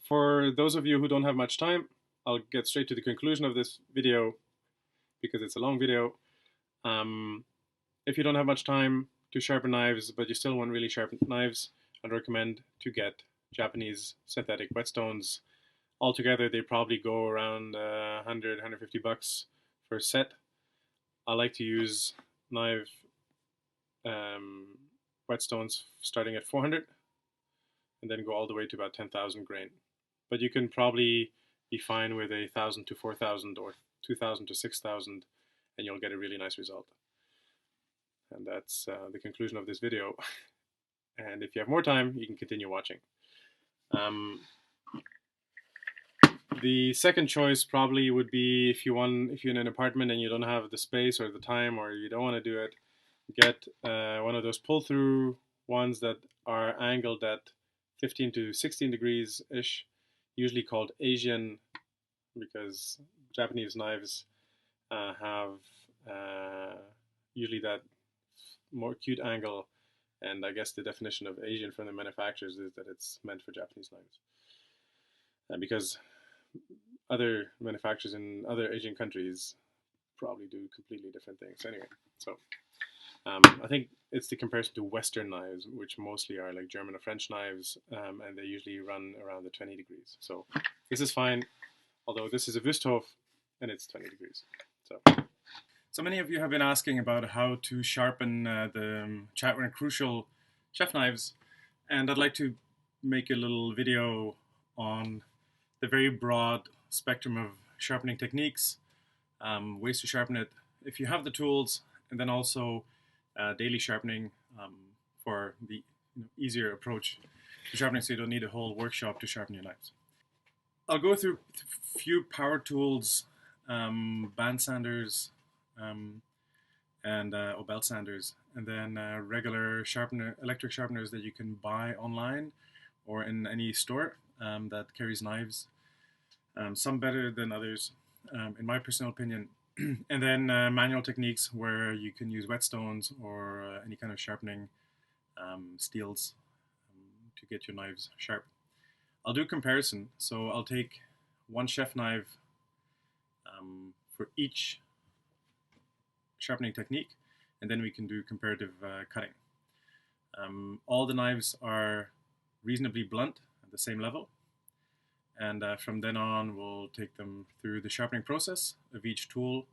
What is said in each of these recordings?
For those of you who don't have much time, I'll get straight to the conclusion of this video because it's a long video. If you don't have much time to sharpen knives, but you still want really sharp knives, I'd recommend to get Japanese synthetic whetstones. Altogether, they probably go around 100, 150 bucks for a set. I like to use knife whetstones starting at 400 and then go all the way to about 10,000 grain. But you can probably be fine with 1,000 to 4,000 or 2,000 to 6,000 and you'll get a really nice result. And that's the conclusion of this video. And if you have more time, you can continue watching. The second choice probably would be if you're in an apartment and you don't have the space or the time or you don't want to do it, get one of those pull-through ones that are angled at 15 to 16 degrees ish, usually called Asian, because Japanese knives have usually that more acute angle, and I guess the definition of Asian from the manufacturers is that it's meant for Japanese knives. Because other manufacturers in other Asian countries probably do completely different things. Anyway, so I think it's the comparison to Western knives, which mostly are like German or French knives, and they usually run around the 20 degrees. So this is fine, although this is a Wüsthof and it's 20 degrees. So many of you have been asking about how to sharpen the Chatwin CRUCIAL chef knives, and I'd like to make a little video on the very broad spectrum of sharpening techniques, ways to sharpen it if you have the tools, and then also daily sharpening for the easier approach to sharpening, so you don't need a whole workshop to sharpen your knives. I'll go through a few power tools, band sanders, and belt sanders, and then regular electric sharpeners that you can buy online or in any store that carries knives. Some better than others, in my personal opinion. And then manual techniques where you can use whetstones or any kind of sharpening steels to get your knives sharp. I'll do a comparison, so I'll take one chef knife for each sharpening technique, and then we can do comparative cutting. All the knives are reasonably blunt at the same level, and from then on we'll take them through the sharpening process of each tool,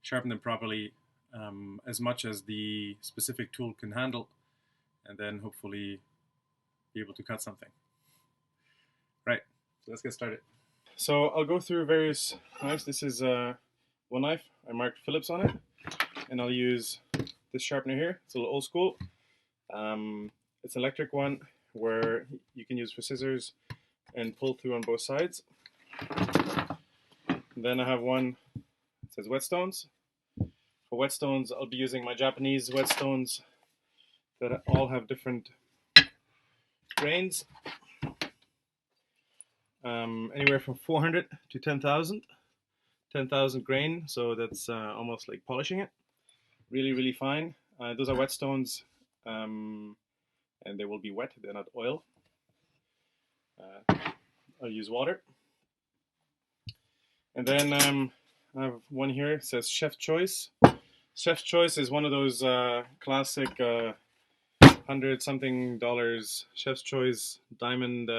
sharpen them properly as much as the specific tool can handle, and then hopefully be able to cut something. Right, so let's get started. So I'll go through various knives. This is one knife. I marked Phillips on it, and I'll use this sharpener here. It's a little old school. It's an electric one where you can use for scissors and pull through on both sides. And then I have one that says whetstones. For whetstones, I'll be using my Japanese whetstones that all have different grains. Anywhere from 400 to 10,000. 10,000 grain, so that's almost like polishing it. Really, really fine. Those are whetstones, and they will be wet, they're not oil. I'll use water. And then I have one here, it says Chef Choice. Chef Choice is one of those classic $100-something Chef's Choice diamond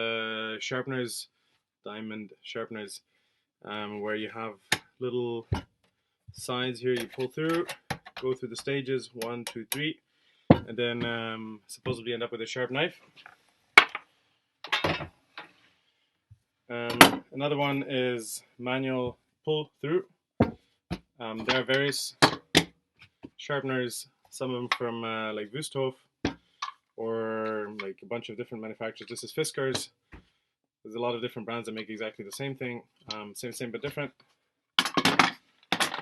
sharpeners, where you have little sides here you pull through, go through the stages, 1, 2, 3, and then supposedly end up with a sharp knife. Another one is manual pull through. There are various sharpeners, some of them from like Wüsthof or like a bunch of different manufacturers. This is Fiskars. There's a lot of different brands that make exactly the same thing, same but different.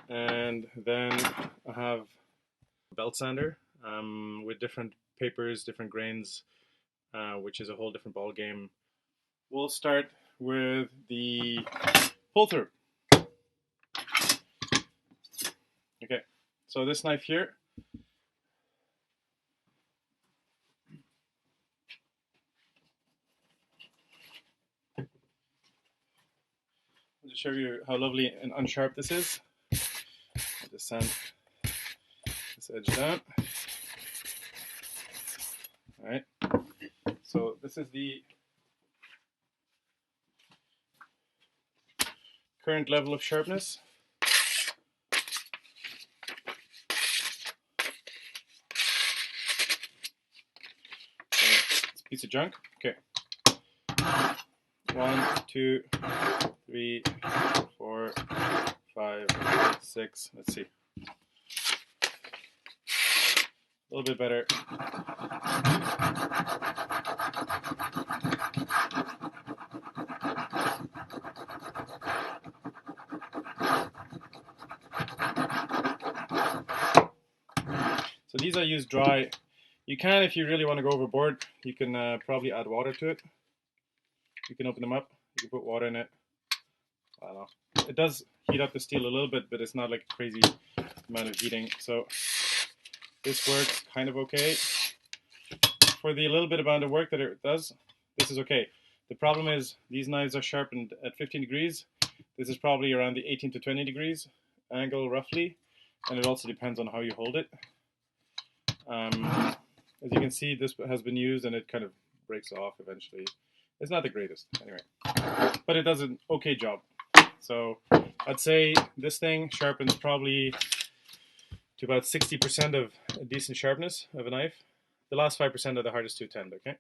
And then I have a belt sander with different papers, different grains, which is a whole different ball game. We'll start with the pull through. Okay, so this knife here, show you how lovely and unsharp this is. I'll just sand this edge down. Alright, so this is the current level of sharpness. It's a piece of junk. Okay. 1, 2, 3, 4, 5, 6. Let's see. A little bit better. So these I use dry. You can, if you really want to go overboard, you can probably add water to it. You can open them up. You can put water in it. I don't know. It does heat up the steel a little bit, but it's not like a crazy amount of heating. So this works kind of okay. For the little bit amount of work that it does, this is okay. The problem is these knives are sharpened at 15 degrees. This is probably around the 18 to 20 degrees angle roughly, and it also depends on how you hold it. As you can see, this has been used and it kind of breaks off eventually. It's not the greatest anyway, but it does an okay job. So I'd say this thing sharpens probably to about 60% of a decent sharpness of a knife. The last 5% are the hardest to attend, okay?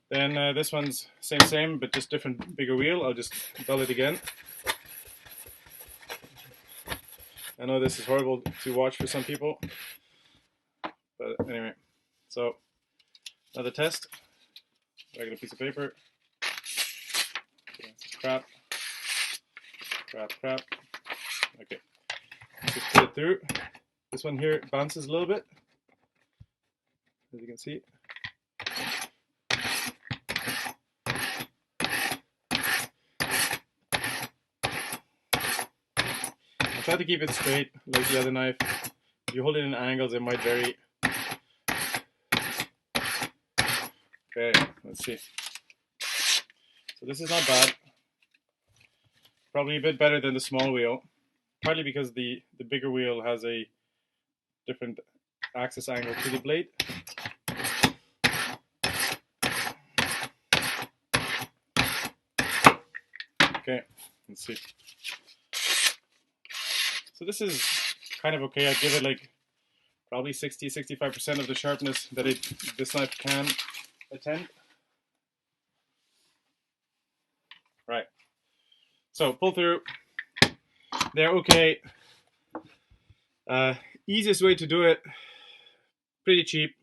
Then this one's same, but just different, bigger wheel. I'll just dull it again. I know this is horrible to watch for some people, but anyway. So another test. Regular piece of paper. Okay, crap. Okay, just put it through. This one here bounces a little bit, as you can see. I try to keep it straight like the other knife. If you hold it in angles, it might vary. Okay, let's see. So this is not bad. Probably a bit better than the small wheel, partly because the bigger wheel has a different axis angle to the blade. Okay, let's see. So this is kind of okay. I'd give it like probably 60-65% of the sharpness that this knife can attend. Right. So pull through. They're okay. Easiest way to do it. Pretty cheap.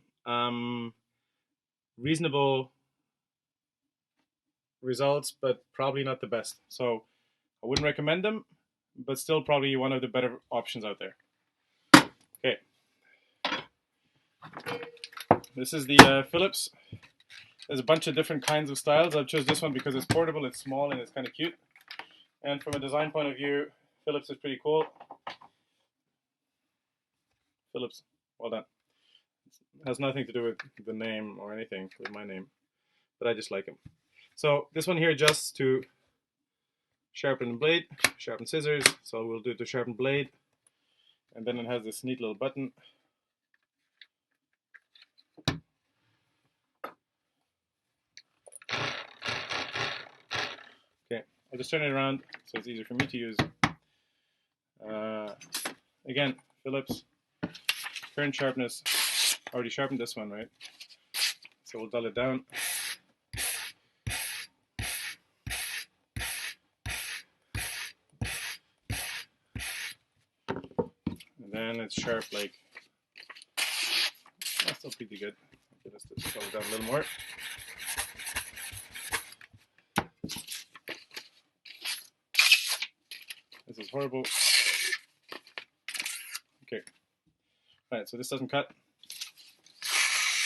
Reasonable results, but probably not the best. So I wouldn't recommend them, but still probably one of the better options out there. Okay. This is the Philips. There's a bunch of different kinds of styles. I've chosen this one because it's portable, it's small, and it's kind of cute. And from a design point of view, Philips is pretty cool. Philips, well done. It has nothing to do with the name or anything with my name, but I just like them. So this one here adjusts to sharpen the blade, sharpen scissors. So we'll do it to sharpen blade. And then it has this neat little button. Okay, I'll just turn it around so it's easier for me to use. Again, Philips, current sharpness. Already sharpened this one, right? So we'll dull it down. And then it's sharp like, that's still pretty good. Okay, let's just dull it down a little more. This is horrible. Okay. Alright, so this doesn't cut.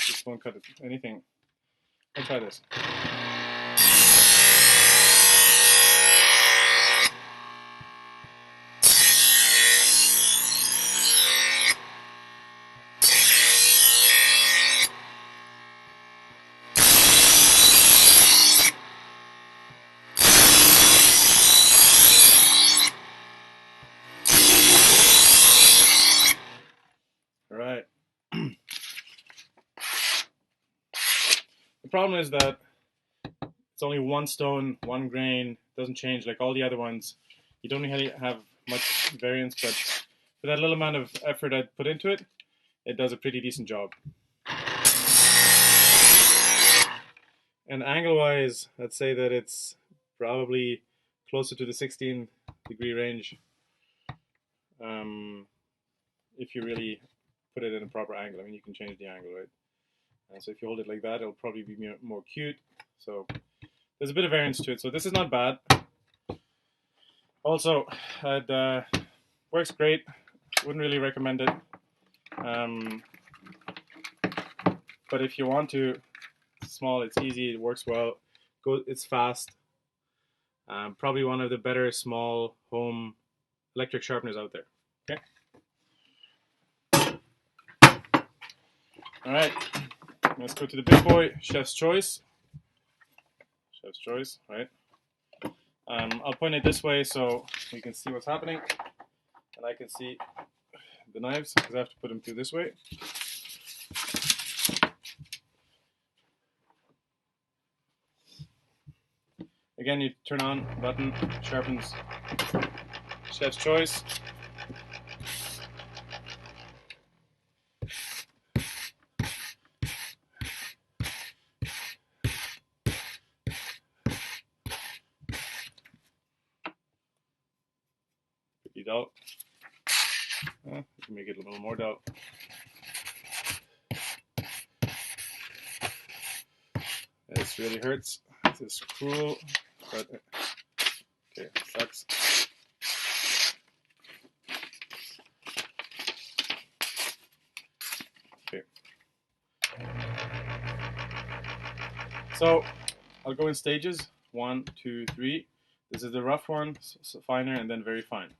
This won't cut anything. I'll try this. problem is that it's only one stone, one grain, doesn't change like all the other ones. You don't really have much variance, but for that little amount of effort I put into it, it does a pretty decent job. And angle-wise, I'd say that it's probably closer to the 16-degree range if you really put it in a proper angle. I mean, you can change the angle, right? So if you hold it like that, it'll probably be more cute. So there's a bit of variance to it. So this is not bad. Also, it works great. Wouldn't really recommend it. But if you want to, it's small, it's easy, it works well. It's fast. Probably one of the better small home electric sharpeners out there. Okay. All right. Let's go to the big boy, Chef's Choice. Chef's Choice, right? I'll point it this way so you can see what's happening, and I can see the knives because I have to put them through this way. Again, you turn on button, sharpens Chef's Choice. Pretty dull. You can make it a little more dull. This really hurts. This is cruel, but okay, sucks. Okay. So I'll go in stages. 1, 2, 3. This is the rough one, so finer, and then very fine.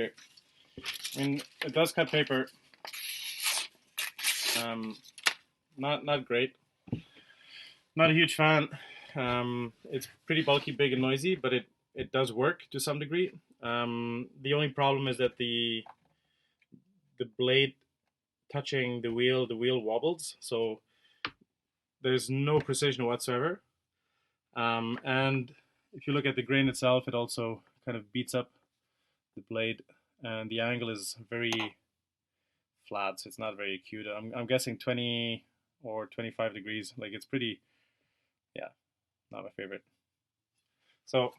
Okay, I mean, it does cut paper. Not great. Not a huge fan. It's pretty bulky, big, and noisy, but it does work to some degree. The only problem is that the blade touching the wheel wobbles, so there's no precision whatsoever. And if you look at the grain itself, it also kind of beats up the blade, and the angle is very flat, so it's not very cute. I'm guessing 20 or 25 degrees. Like, it's pretty, yeah, not my favorite. So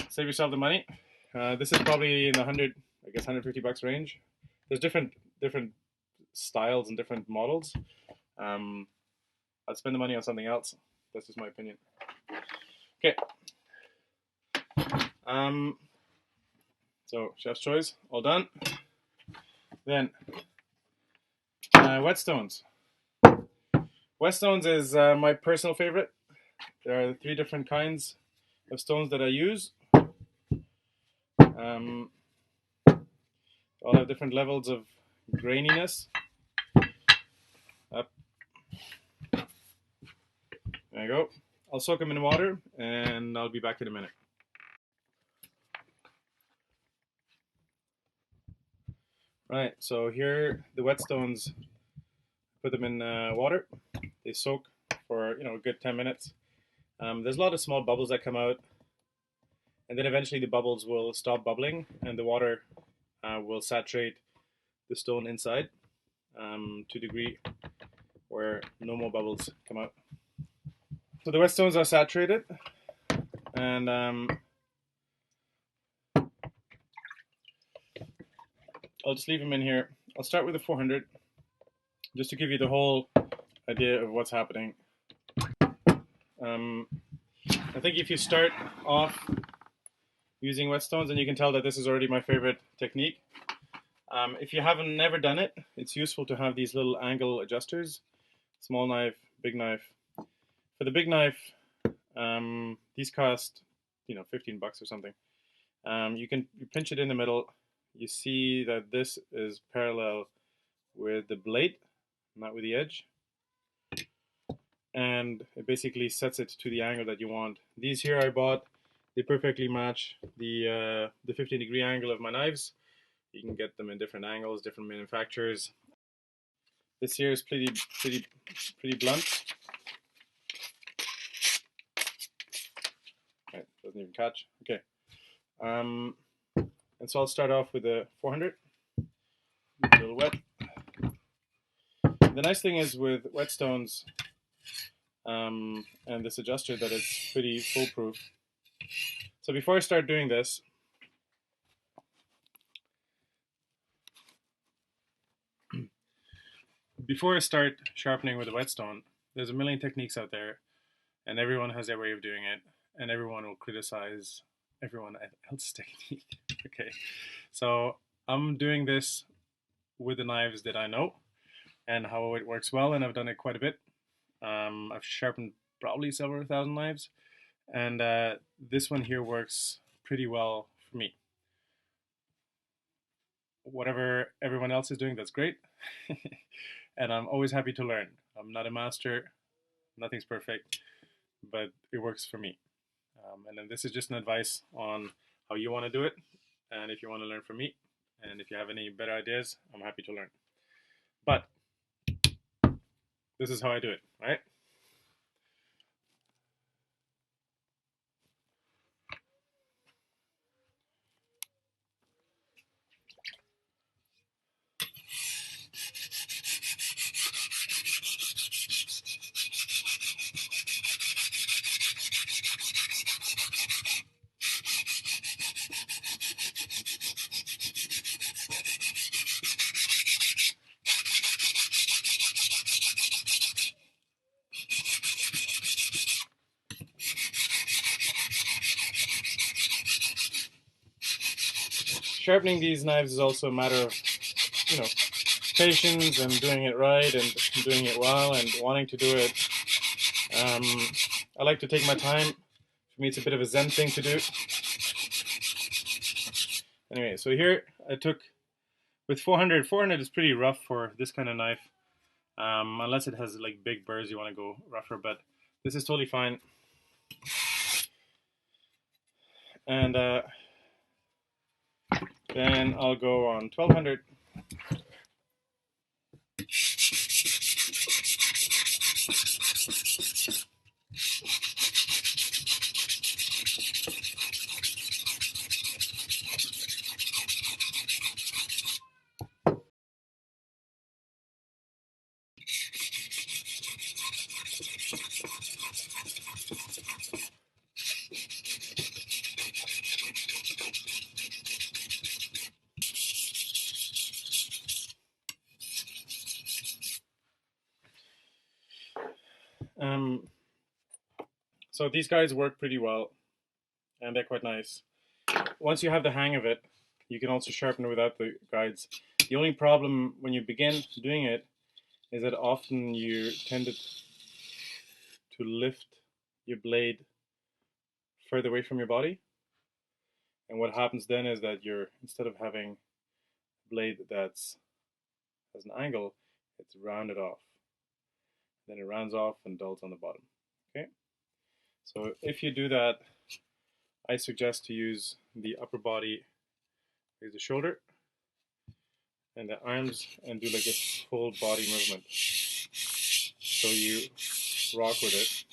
save yourself the money. This is probably in the 100, I guess 150 bucks range. There's different styles and different models. I'd spend the money on something else. That's just my opinion. Okay. So Chef's Choice, all done. Then whetstones. Whetstones is my personal favorite. There are 3 different kinds of stones that I use. All have different levels of graininess. Up. There you go. I'll soak them in water, and I'll be back in a minute. Right, so here the whetstones, put them in water. They soak for a good 10 minutes. There's a lot of small bubbles that come out, and then eventually the bubbles will stop bubbling, and the water will saturate the stone inside to a degree where no more bubbles come out. So the wet stones are saturated, and I'll just leave them in here. I'll start with the 400 just to give you the whole idea of what's happening. I think if you start off using whetstones, and you can tell that this is already my favorite technique. If you haven't never done it, it's useful to have these little angle adjusters, small knife, big knife. For the big knife, these cost, 15 bucks or something. You pinch it in the middle. You see that this is parallel with the blade, not with the edge, and it basically sets it to the angle that you want. These here I bought. They perfectly match the 15-degree angle of my knives. You can get them in different angles, different manufacturers. This here is pretty blunt. Right, doesn't even catch. Okay. And so I'll start off with the 400. A little wet. The nice thing is with whetstones and this adjuster that it's pretty foolproof. So before I start doing this, before I start sharpening with a whetstone, there's a million techniques out there, and everyone has their way of doing it, and everyone will criticize everyone else's technique. Okay, so I'm doing this with the knives that I know and how it works well, and I've done it quite a bit. I've sharpened probably several thousand knives, and this one here works pretty well for me. Whatever everyone else is doing, that's great. And I'm always happy to learn. I'm not a master, nothing's perfect, but it works for me. And then this is just an advice on how you want to do it, and if you want to learn from me, and if you have any better ideas, I'm happy to learn. But this is how I do it, right? Sharpening these knives is also a matter of, patience and doing it right and doing it well and wanting to do it. I like to take my time. For me, it's a bit of a Zen thing to do. Anyway, so here I took with 400. 400 is pretty rough for this kind of knife, unless it has like big burrs. You want to go rougher, but this is totally fine. And then I'll go on 1200. So these guys work pretty well, and they're quite nice. Once you have the hang of it, you can also sharpen without the guides. The only problem when you begin doing it is that often you tend to lift your blade further away from your body. And what happens then is that instead of having a blade that has an angle, it's rounded off. Then it rounds off and dulls on the bottom. Okay? So if you do that, I suggest to use the upper body, use the shoulder, and the arms, and do like a full body movement. So you rock with it,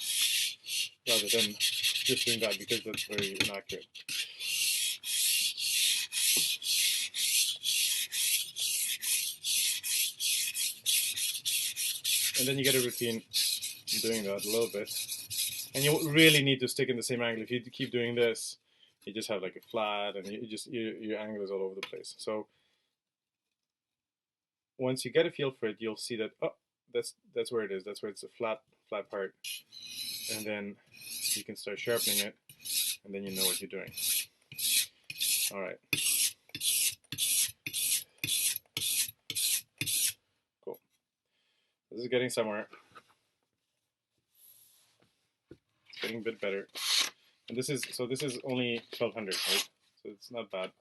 rather than just doing that, because that's very inaccurate. and then you get a routine doing that a little bit. And you really need to stick in the same angle. If you keep doing this, you just have like a flat, and your angle is all over the place. So once you get a feel for it, you'll see that, oh, that's where it is. That's where it's a flat part. And then you can start sharpening it, and then you know what you're doing. All right. Cool. This is getting somewhere. It's getting a bit better. And this is only 1200, right? So it's not bad.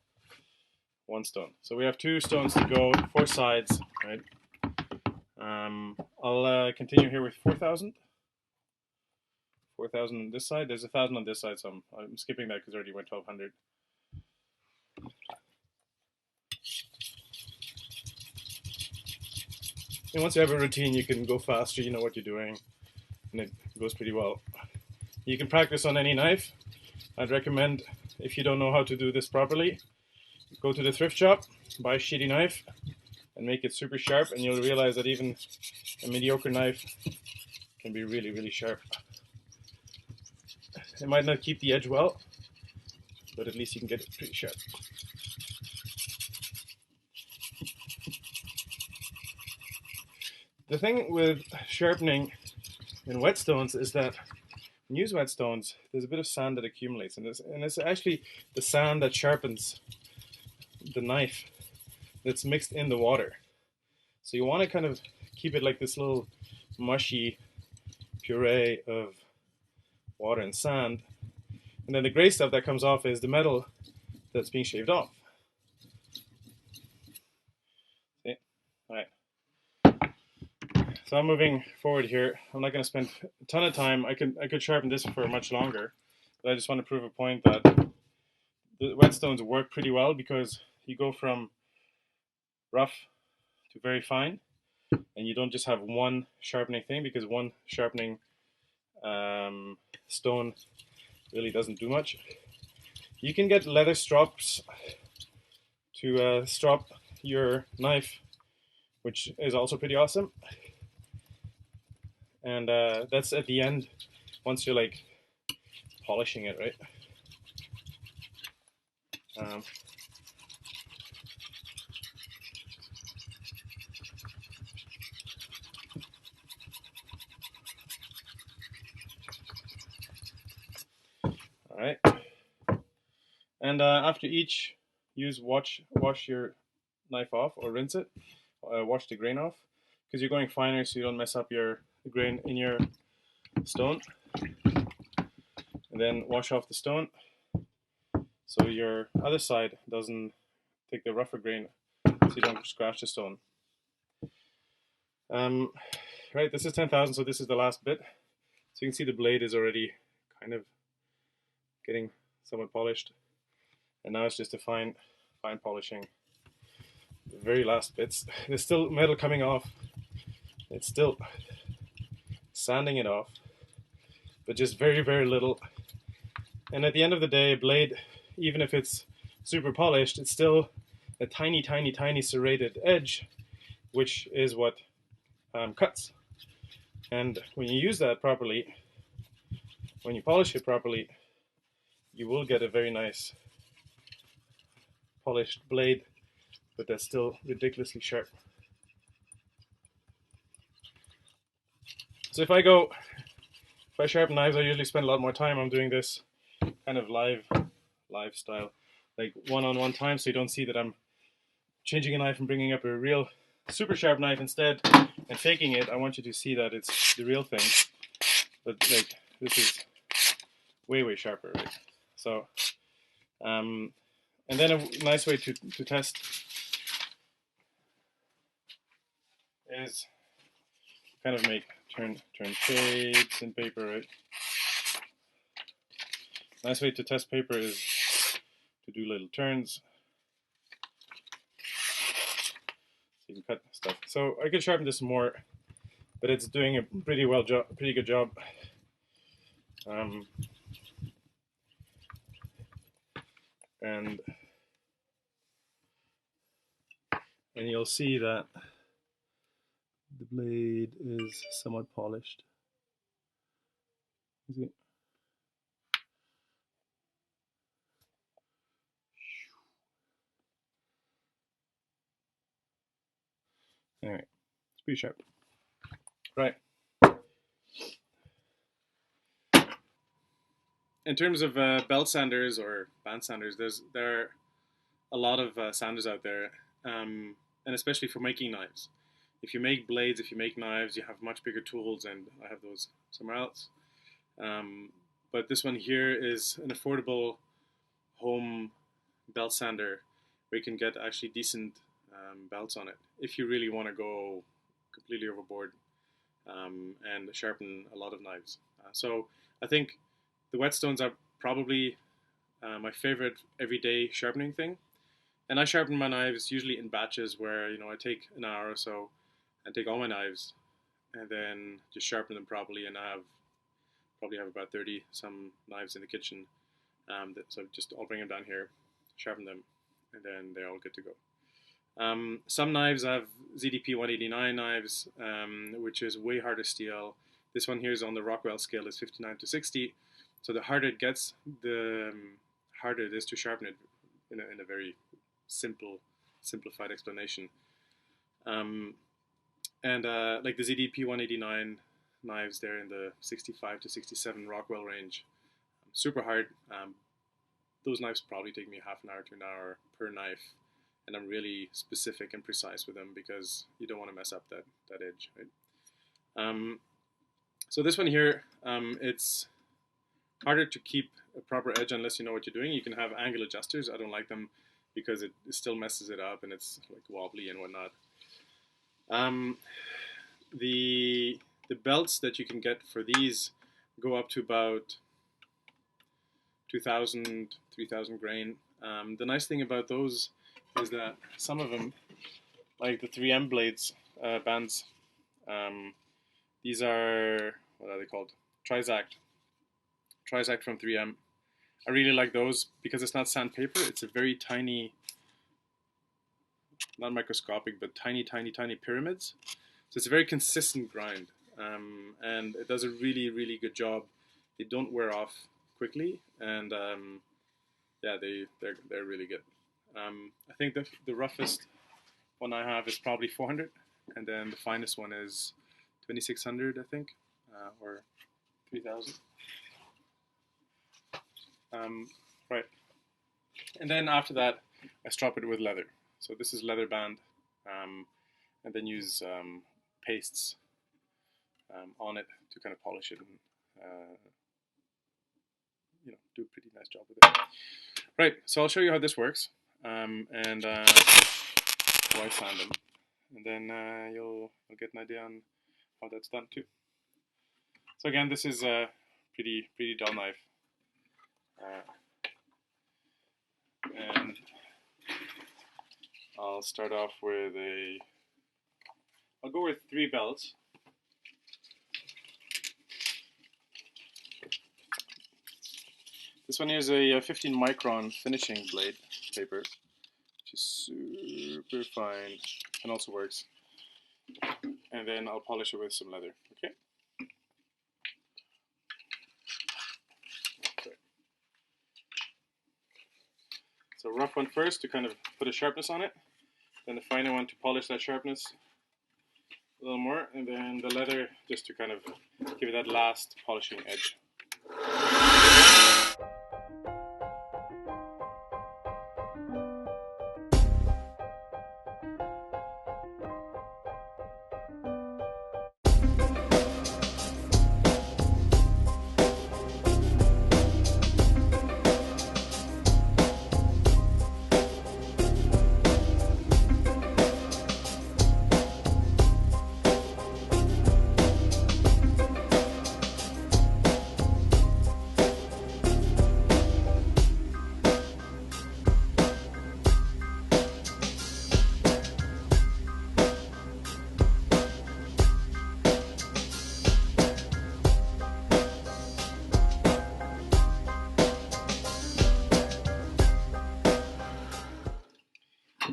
One stone. So we have 2 stones to go, 4 sides, right? I'll continue here with 4,000. 4,000 on this side. There's 1,000 on this side, so I'm skipping that because I already went 1,200. And once you have a routine, you can go faster. You know what you're doing, and it goes pretty well. You can practice on any knife. I'd recommend, if you don't know how to do this properly, go to the thrift shop, buy a shitty knife, and make it super sharp, and you'll realize that even a mediocre knife can be really, really sharp. It might not keep the edge well, but at least you can get it pretty sharp. The thing with sharpening in whetstones is that when you use whetstones, there's a bit of sand that accumulates, and it's actually the sand that sharpens the knife that's mixed in the water. So you want to kind of keep it like this little mushy puree of water and sand. And then the gray stuff that comes off is the metal that's being shaved off. See? All right. So I'm moving forward here. I'm not going to spend a ton of time. I could sharpen this for much longer, but I just want to prove a point that the whetstones work pretty well because you go from rough to very fine, and you don't just have one sharpening thing, because one sharpening stone really doesn't do much. You can get leather strops to strop your knife, which is also pretty awesome. And that's at the end, once you're like polishing it, right? All right. And after each use, wash your knife off or rinse it. Wash the grain off, because you're going finer, so you don't mess up the grain in your stone. And then wash off the stone, so your other side doesn't take the rougher grain, so you don't scratch the stone. Right, this is 10,000, so this is the last bit. So you can see the blade is already kind of getting somewhat polished, and now it's just a fine polishing. The very last bits. There's still metal coming off. It's still sanding it off, but just very, very little. And at the end of the day, a blade, even if it's super polished, it's still a tiny, tiny, tiny serrated edge, which is what cuts. And when you use that properly, when you polish it properly, you will get a very nice polished blade, but that's still ridiculously sharp. So if I sharpen knives, I usually spend a lot more time. I'm doing this kind of live style, like one-on-one time, so you don't see that I'm changing a knife and bringing up a real super sharp knife instead and faking it. I want you to see that it's the real thing, but like this is way, way sharper, right? So and then a nice way to test is kind of turn shapes in paper, right? Nice way to test paper is to do little turns, so you can cut stuff. So I could sharpen this more, but it's doing a pretty good job. And you'll see that the the blade is somewhat polished. Is it? Anyway, it's pretty sharp. Right. In terms of belt sanders or band sanders, there are a lot of sanders out there, and especially for making knives. If you make blades, if you make knives, you have much bigger tools, and I have those somewhere else. But this one here is an affordable home belt sander where you can get actually decent belts on it if you really want to go completely overboard and sharpen a lot of knives. So I think the whetstones are probably my favorite everyday sharpening thing. And I sharpen my knives usually in batches where, you know, I take an hour or so and take all my knives and then just sharpen them properly. And I probably have about 30 some knives in the kitchen. So I'll bring them down here, sharpen them, and then they're all good to go. Some knives have ZDP 189 knives, which is way harder steel. This one here is on the Rockwell scale, is 59 to 60. So the harder it gets, the harder it is to sharpen it in a very simplified explanation. Like the ZDP 189 knives, they're in the 65 to 67 Rockwell range. Super hard. Those knives probably take me half an hour to an hour per knife, and I'm really specific and precise with them because you don't want to mess up that edge, right? So this one here, it's harder to keep a proper edge unless you know what you're doing. You can have angle adjusters. I don't like them because it still messes it up and it's like wobbly and whatnot. The belts that you can get for these go up to about 2,000, 3,000 grain. The nice thing about those is that some of them, like the 3M blades, bands, these are, what are they called? Trizact from 3M. I really like those because it's not sandpaper. It's a very tiny, not microscopic, but tiny pyramids. So it's a very consistent grind, and it does a really, really good job. They don't wear off quickly, and yeah, they're really good. I think the roughest one I have is probably 400, and then the finest one is 2,600, I think, or 3,000. Right, and then after that, I strop it with leather. So this is leather band, and then use pastes on it to kind of polish it and do a pretty nice job with it. Right, so I'll show you how this works, and how I sand them, and then you'll get an idea on how that's done too. So again, this is a pretty dull knife, and I'll start off with I'll go with 3 belts. This one is a 15 micron finishing blade paper, which is super fine and also works. And then I'll polish it with some leather, okay? So rough one first to kind of put a sharpness on it, then the finer one to polish that sharpness a little more, and then the leather just to kind of give it that last polishing edge.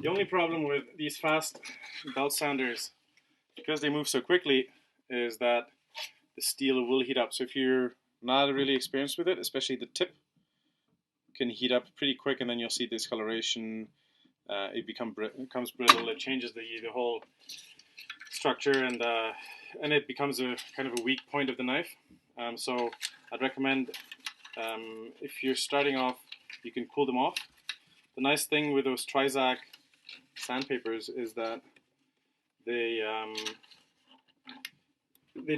The only problem with these fast belt sanders because they move so quickly, is that the steel will heat up. So if you're not really experienced with it, especially the tip can heat up pretty quick, and then you'll see discoloration. It becomes brittle. It changes the whole structure, and it becomes a kind of a weak point of the knife. So I'd recommend, if you're starting off, you can cool them off. The nice thing with those Trizac sandpapers is that they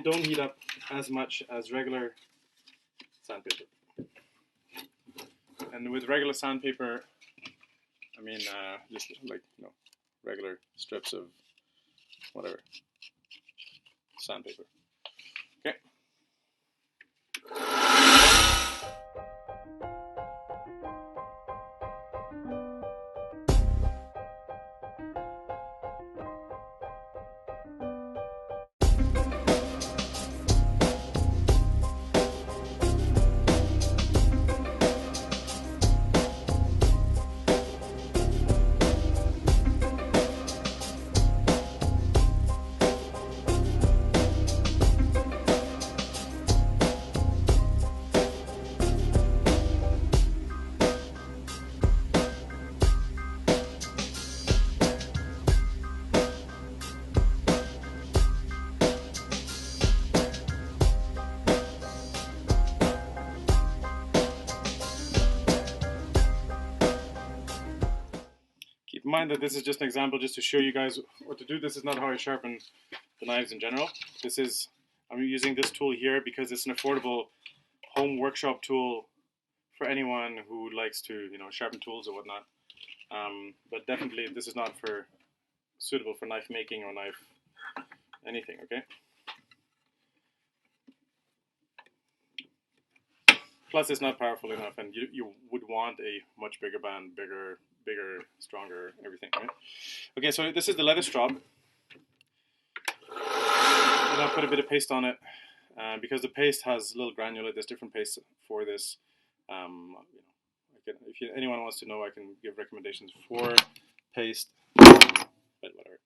don't heat up as much as regular sandpaper. And with regular sandpaper, I mean just like regular strips of whatever sandpaper. Okay. Keep in mind that this is just an example, just to show you guys what to do. This is not how I sharpen the knives in general. I'm using this tool here because it's an affordable home workshop tool for anyone who likes to, sharpen tools or whatnot. But definitely, this is not suitable for knife making or knife anything. Okay. Plus, it's not powerful enough, and you would want a much bigger band, bigger, stronger, everything, right? Okay, so this is the leather strop. And I'll put a bit of paste on it, because the paste has a little granule. There's different paste for this. If anyone wants to know, I can give recommendations for paste, but whatever.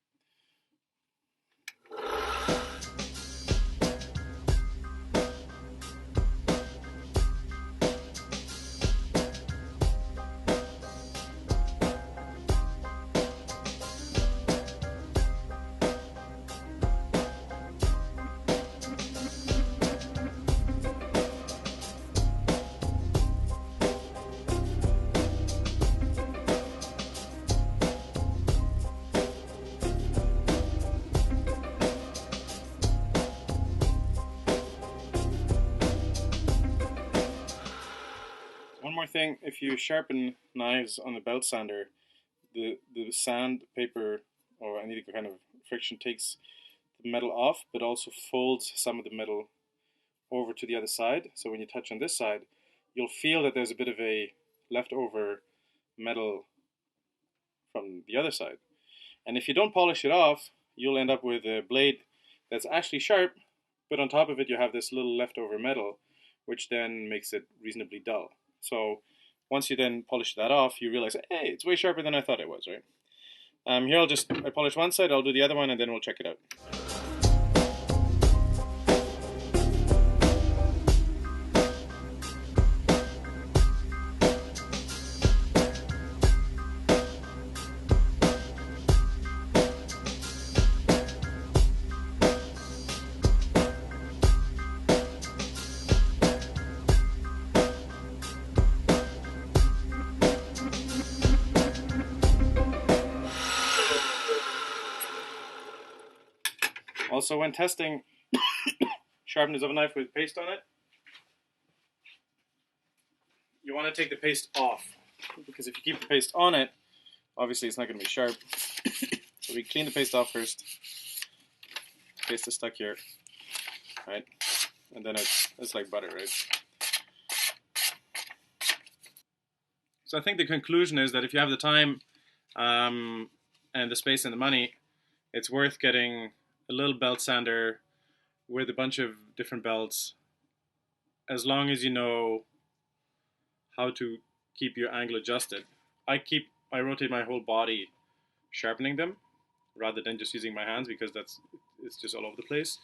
One more thing, if you sharpen knives on a belt sander, the sandpaper or any kind of friction takes the metal off, but also folds some of the metal over to the other side. So when you touch on this side, you'll feel that there's a bit of a leftover metal from the other side. And if you don't polish it off, you'll end up with a blade that's actually sharp, but on top of it you have this little leftover metal, which then makes it reasonably dull. So once you then polish that off, you realize, hey, it's way sharper than I thought it was, right? Here I polish one side, I'll do the other one, and then we'll check it out. Also, when testing sharpness of a knife with paste on it, you want to take the paste off, because if you keep the paste on it, obviously it's not going to be sharp. So we clean the paste off first. Paste is stuck here, right? And then it's like butter, right? So I think the conclusion is that if you have the time and the space and the money, it's worth getting a little belt sander with a bunch of different belts, as long as you know how to keep your angle adjusted. I rotate my whole body sharpening them, rather than just using my hands, because it's just all over the place.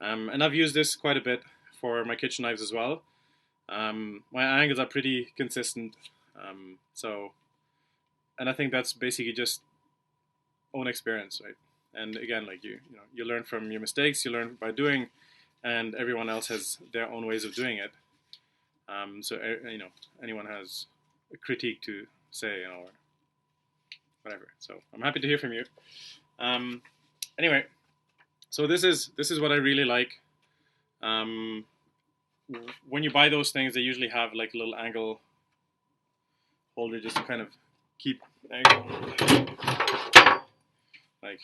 And I've used this quite a bit for my kitchen knives as well. My angles are pretty consistent, and I think that's basically just own experience, right? And again, like you learn from your mistakes, you learn by doing, and everyone else has their own ways of doing it. So anyone has a critique to say, or whatever. So I'm happy to hear from you. Anyway, so this is what I really like. When you buy those things, they usually have like a little angle holder just to kind of keep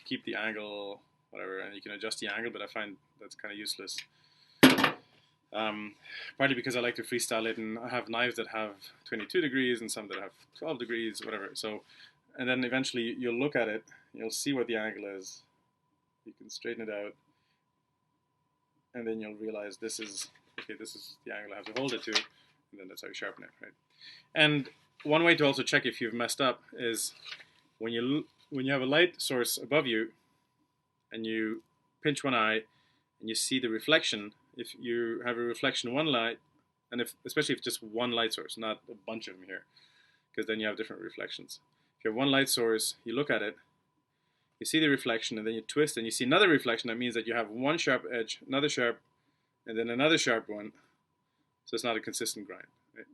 keep the angle, whatever, and you can adjust the angle, but I find that's kind of useless. Partly because I like to freestyle it, and I have knives that have 22 degrees and some that have 12 degrees, whatever. So, and then eventually you'll look at it, you'll see what the angle is. You can straighten it out, and then you'll realize this is the angle I have to hold it to, and then that's how you sharpen it, right? And one way to also check if you've messed up is when you have a light source above you, and you pinch one eye, and you see the reflection. If you have a reflection one light, and especially if just one light source, not a bunch of them here, because then you have different reflections. If you have one light source, you look at it, you see the reflection, and then you twist, and you see another reflection. That means that you have one sharp edge, another sharp, and then another sharp one. So it's not a consistent grind, right?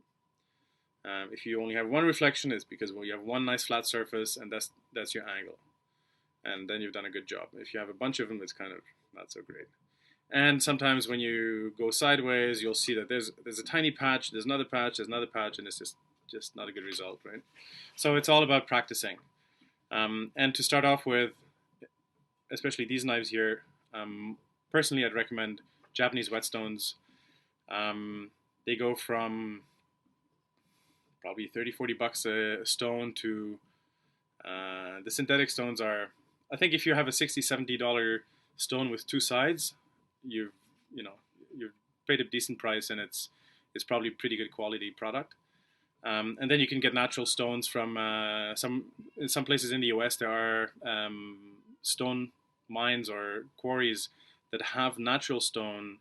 If you only have one reflection, it's because you have one nice flat surface, and that's your angle, and then you've done a good job. If you have a bunch of them, it's kind of not so great. And sometimes when you go sideways, you'll see that there's a tiny patch, there's another patch, and it's just not a good result, right? So it's all about practicing. And to start off with, especially these knives here, personally I'd recommend Japanese whetstones. They go from probably $30-40 a stone to the synthetic stones are, I think if you have a $60-70 stone with two sides, you've paid a decent price, and it's probably a pretty good quality product. And then you can get natural stones from in some places in the US. There are stone mines or quarries that have natural stone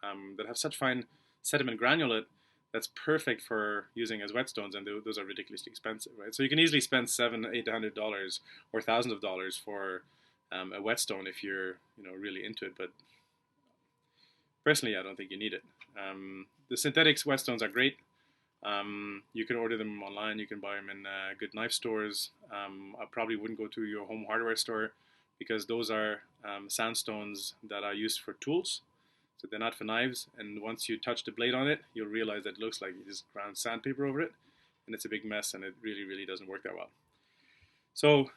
that have such fine sediment granulate that's perfect for using as whetstones, and those are ridiculously expensive, right? So you can easily spend $700-800 or thousands of dollars for a whetstone if you're really into it, but personally, I don't think you need it. The synthetic whetstones are great. You can order them online. You can buy them in good knife stores. I probably wouldn't go to your home hardware store, because those are sandstones that are used for tools. So they're not for knives. And once you touch the blade on it, you'll realize that it looks like you just ground sandpaper over it. And it's a big mess, and it really, really doesn't work that well. So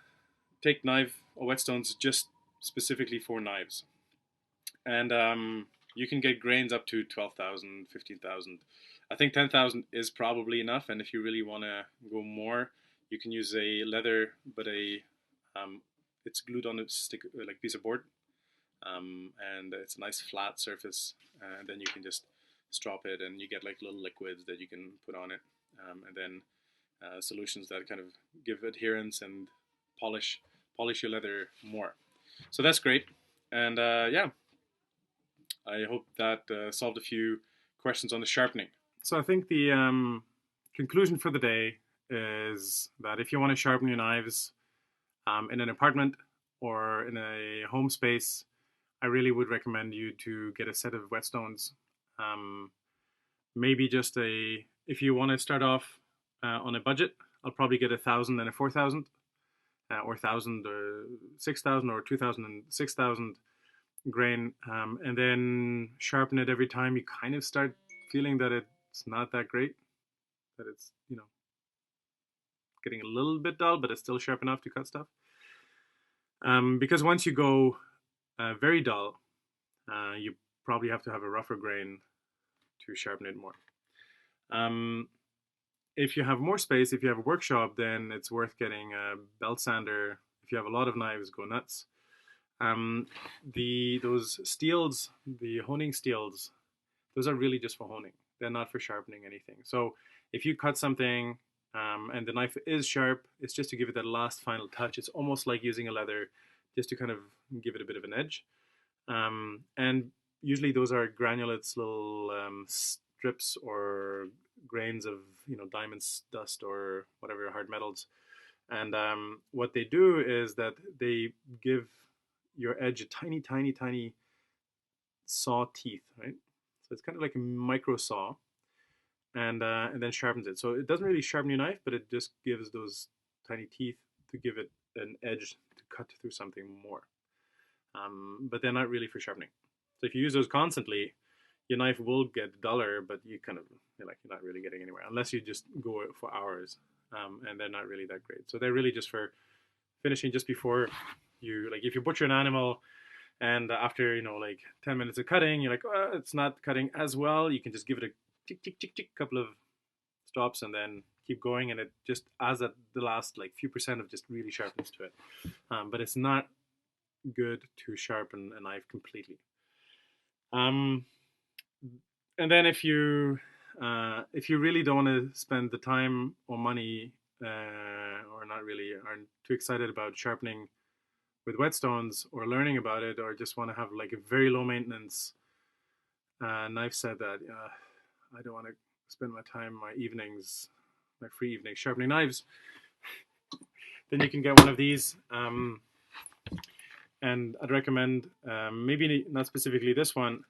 take knife or whetstones just specifically for knives. And you can get grains up to 12,000, 15,000. I think 10,000 is probably enough, and if you really want to go more, you can use a leather, but it's glued on a stick, like piece of board, and it's a nice flat surface, and then you can just strop it, and you get like little liquids that you can put on it, and then solutions that kind of give adherence and polish your leather more. So that's great, and yeah. I hope that solved a few questions on the sharpening. So I think the conclusion for the day is that if you want to sharpen your knives in an apartment or in a home space, I really would recommend you to get a set of whetstones. Maybe just if you want to start off on a budget, I'll probably get 1,000 and a 4,000, or 1,000 or 6,000, or 2,000 and 6,000 grain, and then sharpen it every time you kind of start feeling that it's not that great, that it's getting a little bit dull, but it's still sharp enough to cut stuff. Because once you go very dull, you probably have to have a rougher grain to sharpen it more. If you have more space, if you have a workshop, then it's worth getting a belt sander. If you have a lot of knives, go nuts. Those steels, the honing steels, those are really just for honing. They're not for sharpening anything. So if you cut something and the knife is sharp, it's just to give it that last final touch. It's almost like using a leather just to kind of give it a bit of an edge. And usually those are granulates, little strips or grains of diamonds, dust, or whatever hard metals. And what they do is that they give your edge a tiny, tiny, tiny saw teeth, right? So it's kind of like a micro saw, and then sharpens it. So it doesn't really sharpen your knife, but it just gives those tiny teeth to give it an edge to cut through something more. But they're not really for sharpening. So if you use those constantly, your knife will get duller, but you're not really getting anywhere unless you just go for hours, and they're not really that great. So they're really just for finishing just before you, like if you butcher an animal and after 10 minutes of cutting, you're like, oh, it's not cutting as well. You can just give it a tick tick tick tick, couple of stops, and then keep going, and it just adds that the last few percent of just really sharpness to it. But it's not good to sharpen a knife completely. And then if you really don't want to spend the time or money, or not really aren't too excited about sharpening with whetstones or learning about it, or just want to have a very low maintenance knife set that I don't want to spend my time, my free evenings sharpening knives, then you can get one of these. And I'd recommend, maybe not specifically this one,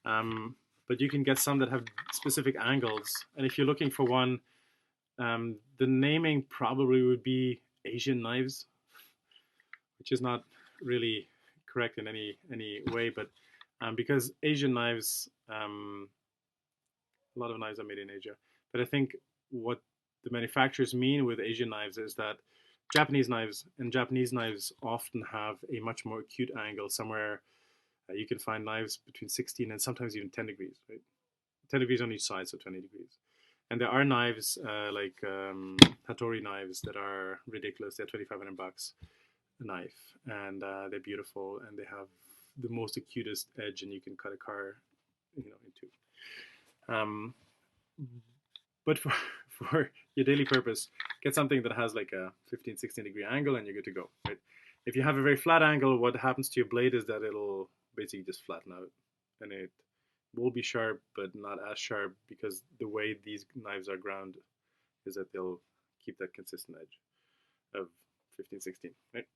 but you can get some that have specific angles. And if you're looking for one, the naming probably would be Asian knives, which is not really correct in any way, but because Asian knives, a lot of knives are made in Asia. But I think what the manufacturers mean with Asian knives is that Japanese knives often have a much more acute angle. Somewhere you can find knives between 16 and sometimes even 10 degrees, right? 10 degrees on each side, so 20 degrees. And there are knives like Hattori knives that are ridiculous. They're $2,500 a knife, and they're beautiful, and they have the most acutest edge, and you can cut a car, into. But for your daily purpose, get something that has like a 15, 16 degree angle, and you're good to go, right? If you have a very flat angle, what happens to your blade is that it'll basically just flatten out, and it will be sharp, but not as sharp, because the way these knives are ground is that they'll keep that consistent edge of 15, 16, right?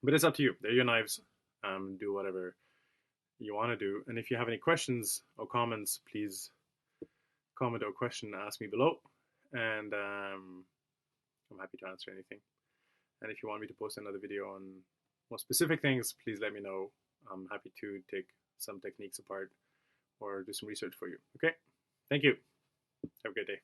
But it's up to you. They're your knives. Do whatever you want to do. And if you have any questions or comments, please comment or question, ask me below, and I'm happy to answer anything. And if you want me to post another video on more specific things, please let me know. I'm happy to take some techniques apart or do some research for you. Okay? Thank you. Have a great day.